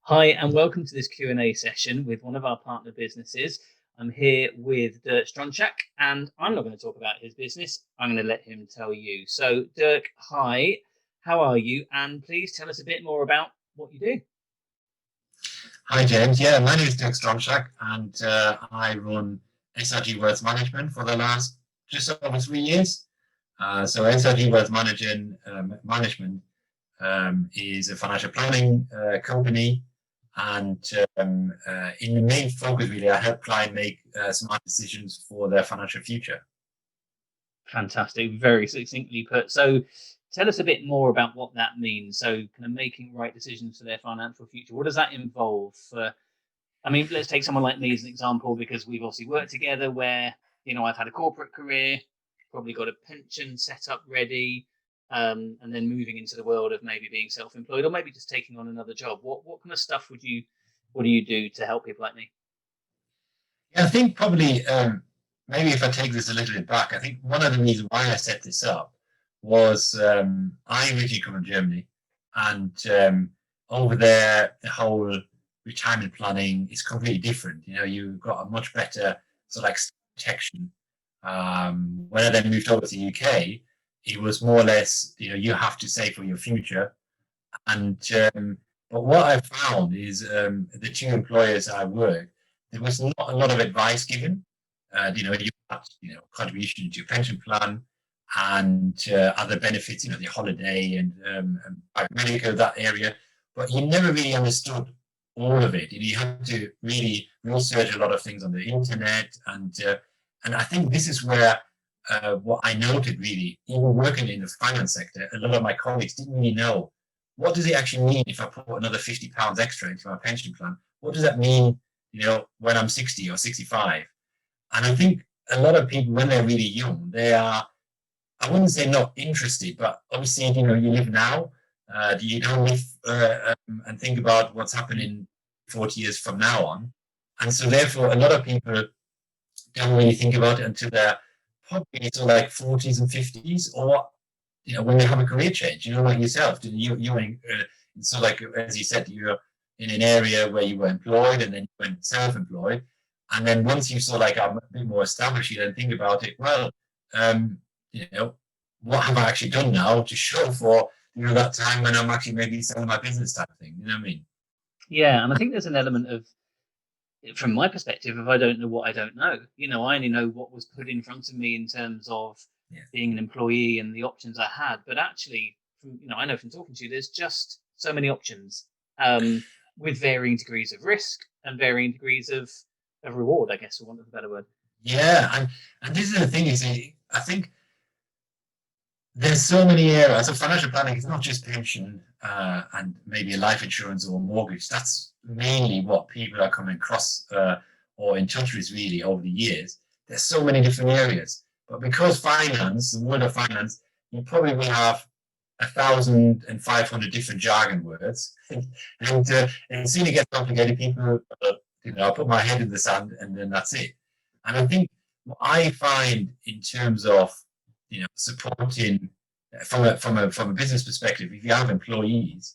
Hi, and welcome to this Q&A session with one of our partner businesses. I'm here with Dirk Strontschak, and I'm not going to talk about his business. I'm going to let him tell you. So, Dirk, hi, how are you? And please tell us a bit more about what you do. Hi, James. Yeah, my name is Dirk Strontschak, and I run SRG Wealth Management for the last just over 3 years. So SRG Wealth Management is a financial planning company. And in the main focus, really, I help clients make smart decisions for their financial future. Fantastic, very succinctly put. So tell us a bit more about what that means. So kind of making right decisions for their financial future. What does that involve? Let's take someone like me as an example, because we've obviously worked together where, I've had a corporate career, probably got a pension set up ready, and then moving into the world of maybe being self-employed or maybe just taking on another job. What kind of stuff what do you do to help people like me? Yeah, I think probably maybe if I take this a little bit back, I think one of the reasons why I set this up was I originally come from Germany, and over there the whole retirement planning is completely different. You've got a much better sort of like protection. When I then moved over to the UK, it was more or less, you have to save for your future. And but what I found is the two employers I worked, there was not a lot of advice given. You had contribution to your pension plan and other benefits, the holiday and medical, that area, but you never really understood all of it. You had to really research a lot of things on the internet, and I think this is where what I noted, really, even working in the finance sector, a lot of my colleagues didn't really know, what does it actually mean if I put another £50 extra into my pension plan? What does that mean, when I'm 60 or 65? And I think a lot of people, when they're really young, they are, I wouldn't say not interested, but obviously, you live now. You don't live and think about what's happening 40 years from now on. And so therefore, a lot of people don't really think about it until they're probably sort of like 40s and 50s, or when they have a career change. Like yourself, you're in sort of like, as you said, you're in an area where you were employed and then you went self-employed, and then once you sort of like are a bit more established, you then think about it. Well, what have I actually done now to show for that time when I'm actually maybe selling my business type of thing? You know what I mean? Yeah, and I think there's an element of, from my perspective, if I don't know what I don't know, I only know what was put in front of me in terms of being an employee and the options I had. But actually, I know from talking to you, there's just so many options with varying degrees of risk and varying degrees of reward, I guess, for want of a better word. Yeah, and this is the thing, is I think there's so many areas. So financial planning is not just pension and maybe a life insurance or a mortgage. That's mainly what people are coming across or in touch with really over the years. There's so many different areas. But because finance, the world of finance, you probably will have 1,500 different jargon words. And soon it gets complicated. People, I put my head in the sand and then that's it. And I think what I find in terms of supporting from a business perspective, if you have employees,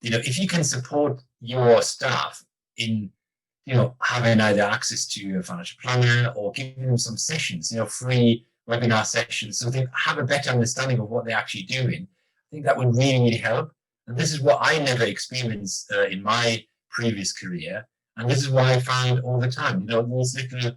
if you can support your staff in having either access to a financial planner or giving them some sessions, free webinar sessions, so they have a better understanding of what they're actually doing, I think that would really, really help. And this is what I never experienced in my previous career, and this is what I find all the time. These little,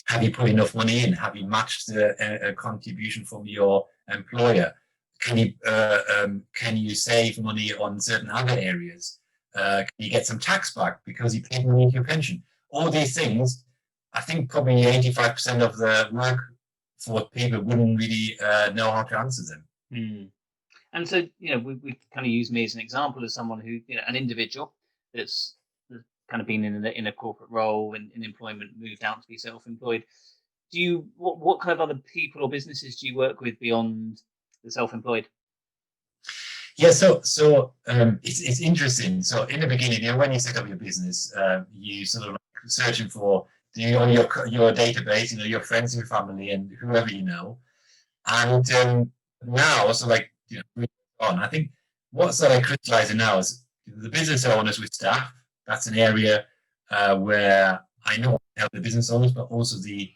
have you put enough money in? Have you matched a contribution from your employer? Can you save money on certain other areas? Can you get some tax back because you paid money into your pension? All these things, I think probably 85% of the work for people wouldn't really know how to answer them. Mm. And so, we kind of use me as an example as someone who, an individual that's kind of been in a corporate role and in employment, moved out to be self-employed. What kind of other people or businesses do you work with beyond the self-employed? Yeah, so it's interesting. So in the beginning, when you set up your business, you sort of like searching for on your database, your friends and family and whoever you know. And now, so like, on, I think what's sort of crystallizing now is the business owners with staff. That's an area where I know I help the business owners, but also the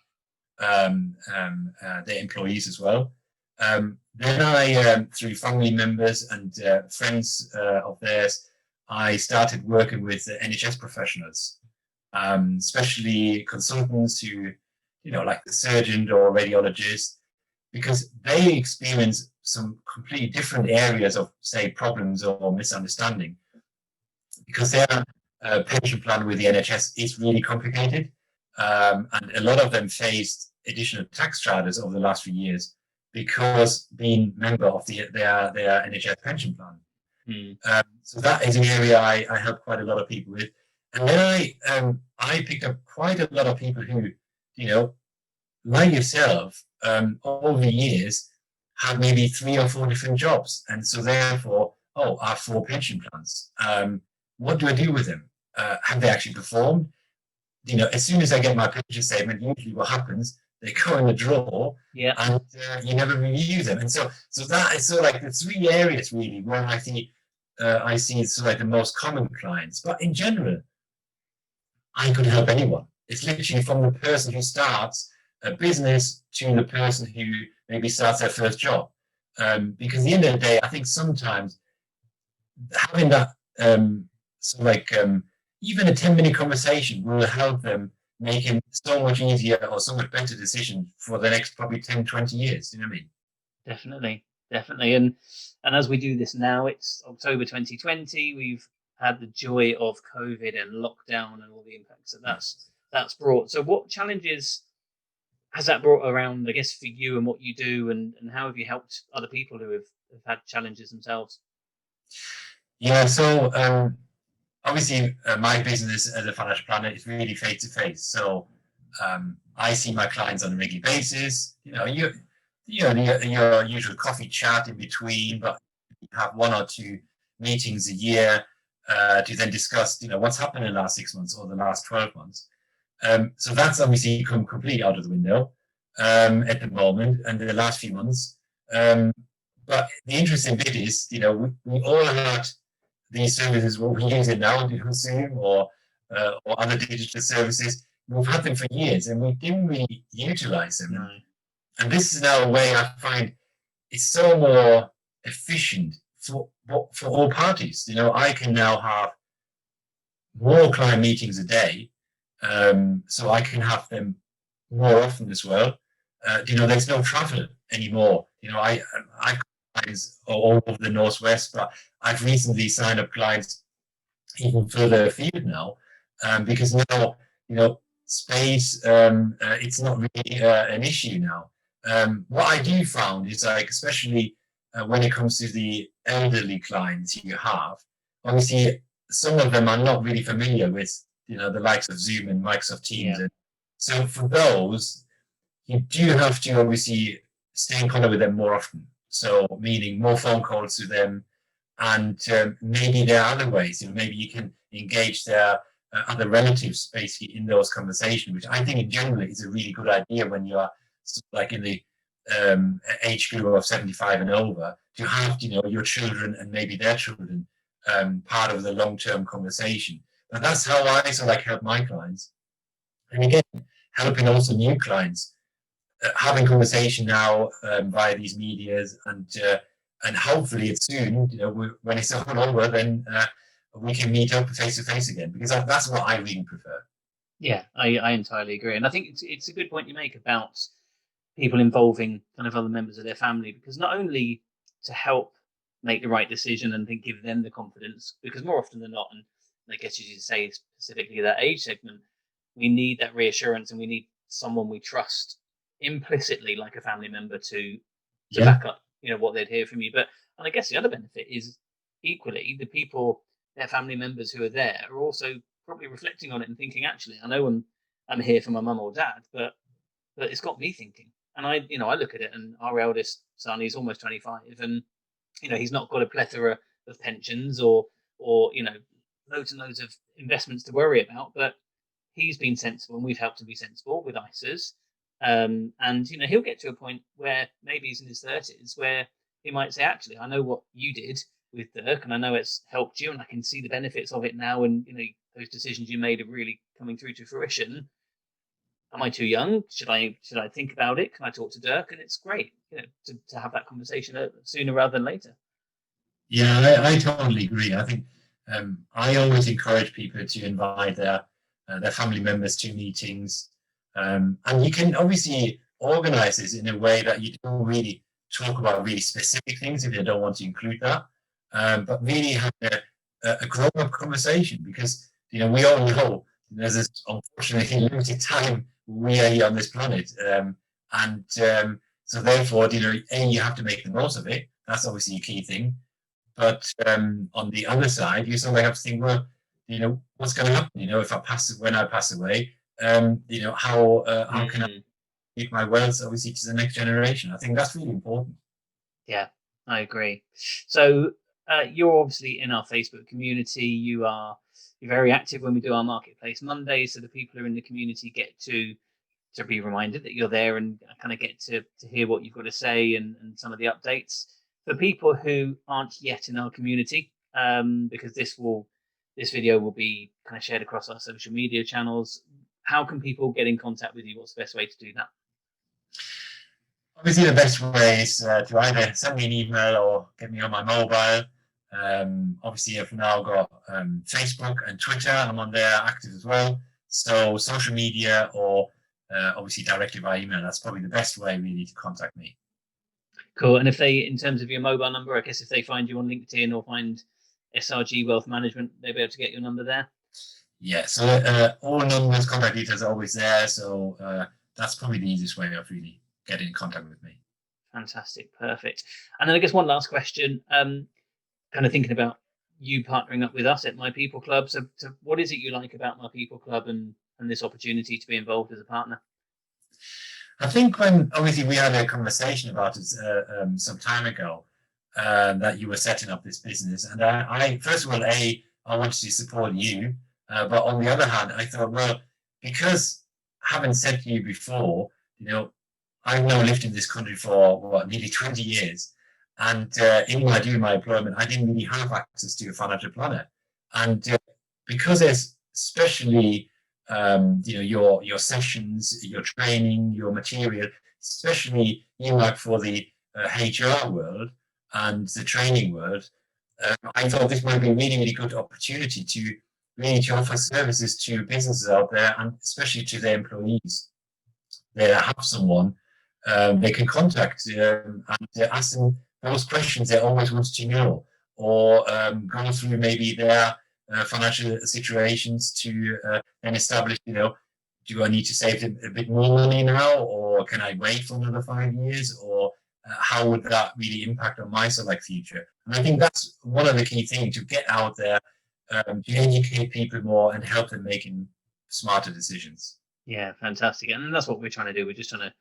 employees as well. Then I, through family members and friends of theirs, I started working with NHS professionals, especially consultants who, like the surgeon or radiologist, because they experience some completely different areas of, say, problems or misunderstanding, because their pension plan with the NHS is really complicated. And a lot of them faced additional tax charges over the last few years because being member of their NHS pension plan. So that is an area I help quite a lot of people with. And then I picked up quite a lot of people who, like yourself, over the years, have maybe 3 or 4 different jobs. And so therefore, I have 4 pension plans. What do I do with them? Have they actually performed? As soon as I get my pension statement, usually what happens, they go in the drawer, and you never review them. And so that is sort of like the 3 areas really where I see it's sort of like the most common clients. But in general, I could help anyone. It's literally from the person who starts a business to the person who maybe starts their first job. Because at the end of the day, I think sometimes having that even a 10-minute conversation will help them make it so much easier or so much better decision for the next probably 10, 20 years. You know what I mean? Definitely. And as we do this now, it's October 2020. We've had the joy of COVID and lockdown and all the impacts that's brought. So what challenges has that brought around, I guess, for you and what you do, and how have you helped other people who have had challenges themselves? Yeah, so obviously my business as a financial planner is really face to face. So I see my clients on a regular basis. Your usual coffee chat in between, but you have 1 or 2 meetings a year to then discuss, what's happened in the last 6 months or the last 12 months. So that's obviously come completely out of the window at the moment and in the last few months. But the interesting bit is, we all had these services, what we use it now, Zoom or other digital services. We've had them for years and we didn't really utilize them. No. And this is now a way I find it's so more efficient for all parties. I can now have more client meetings a day, so I can have them more often as well. There's no travel anymore. I clients all over the Northwest, but I've recently signed up clients even further afield now, because now, space, it's not really an issue now. What I do found is, like, especially when it comes to the elderly clients you have, obviously some of them are not really familiar with, the likes of Zoom and Microsoft Teams. Yeah. And so for those, you do have to obviously stay in contact with them more often. So meaning more phone calls to them, and maybe there are other ways. Maybe you can engage their other relatives basically in those conversations, which I think in general is a really good idea when you are like in the age group of 75 and over, to have your children and maybe their children part of the long-term conversation. But that's how I sort of like help my clients, and again helping also new clients. Having conversation now via these medias, and hopefully it's soon, when it's all over, then we can meet up face to face again, because that's what I really prefer. Yeah, I entirely agree. And I think it's a good point you make about people involving kind of other members of their family, because not only to help make the right decision and think give them the confidence, because more often than not, and I guess as you say, specifically that age segment, we need that reassurance and we need someone we trust implicitly, like a family member, to back up what they'd hear from you. And I guess the other benefit is equally the people, their family members who are there, are also probably reflecting on it and thinking, actually, I know I'm here for my mum or dad, but it's got me thinking. And I look at it, and our eldest son, he's almost 25, and he's not got a plethora of pensions or loads and loads of investments to worry about, but he's been sensible and we've helped him be sensible with ISAs. And he'll get to a point where maybe he's in his 30s where he might say, actually, I know what you did with Dirk, and I know it's helped you, and I can see the benefits of it now, and those decisions you made are really coming through to fruition. Am I too young? Should I think about it? Can I talk to Dirk? And it's great, to have that conversation sooner rather than later. Yeah, I totally agree. I think I always encourage people to invite their family members to meetings, and you can obviously organize this in a way that you don't really talk about really specific things if you don't want to include that, but really have a grown-up conversation, because we all know there's this unfortunately limited time we are here on this planet, and so therefore you have to make the most of it. That's obviously a key thing. But on the other side, you sort of have to think, well, what's going to happen? When I pass away, how can I leave my wealth obviously to the next generation? I think that's really important. Yeah, I agree. So you're obviously in our Facebook community. You're very active when we do our Marketplace Mondays, so the people who are in the community get to be reminded that you're there and kind of get to hear what you've got to say and some of the updates. For people who aren't yet in our community, because this video will be kind of shared across our social media channels, how can people get in contact with you? What's the best way to do that? Obviously, the best way is to either send me an email or get me on my mobile. Obviously, I've now got Facebook and Twitter. I'm on there active as well. So social media or obviously directly by email. That's probably the best way really to contact me. Cool. And if they, in terms of your mobile number, I guess if they find you on LinkedIn or find SRG Wealth Management, they'll be able to get your number there? Yeah, so all numbers, contact details are always there. So that's probably the easiest way of really getting in contact with me. Fantastic. Perfect. And then I guess one last question, kind of thinking about you partnering up with us at My People Club. So what is it you like about My People Club and this opportunity to be involved as a partner? I think when obviously we had a conversation about it some time ago, that you were setting up this business, and I first of all, I wanted to support you, but on the other hand, I thought, well, because having said to you before, I've now lived in this country for nearly 20 years, and during my employment, I didn't really have access to a financial planner, and because there's especially your sessions, your training, your material, especially like for the HR world and the training world, I thought this might be a really, really good opportunity to really offer services to businesses out there, and especially to their employees. They have someone they can contact and ask them those questions they always want to know, or go through maybe their financial situations to then establish, do I need to save a bit more money now, or can I wait for another 5 years, or how would that really impact on my future? And I think that's one of the key things, to get out there, to educate people more and help them making smarter decisions. Yeah, fantastic. And that's what we're trying to do. We're just trying to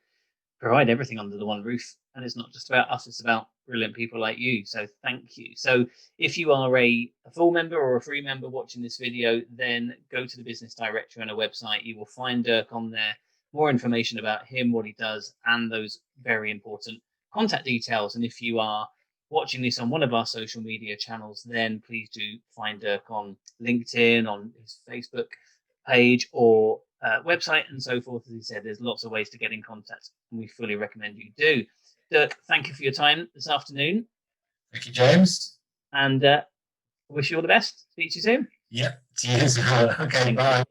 provide everything under the one roof, and it's not just about us, it's about brilliant people like you. So thank you. So if you are a full member or a free member watching this video, then go to the business directory on a website. You will find Dirk on there, more information about him, what he does, and those very important contact details. And if you are watching this on one of our social media channels, then please do find Dirk on LinkedIn, on his Facebook page, or website, and so forth. As he said, there's lots of ways to get in contact, and we fully recommend you do. Dirk, thank you for your time this afternoon. Thank you, James. And wish you all the best. Speak to you soon. Yeah, cheers. Okay, bye.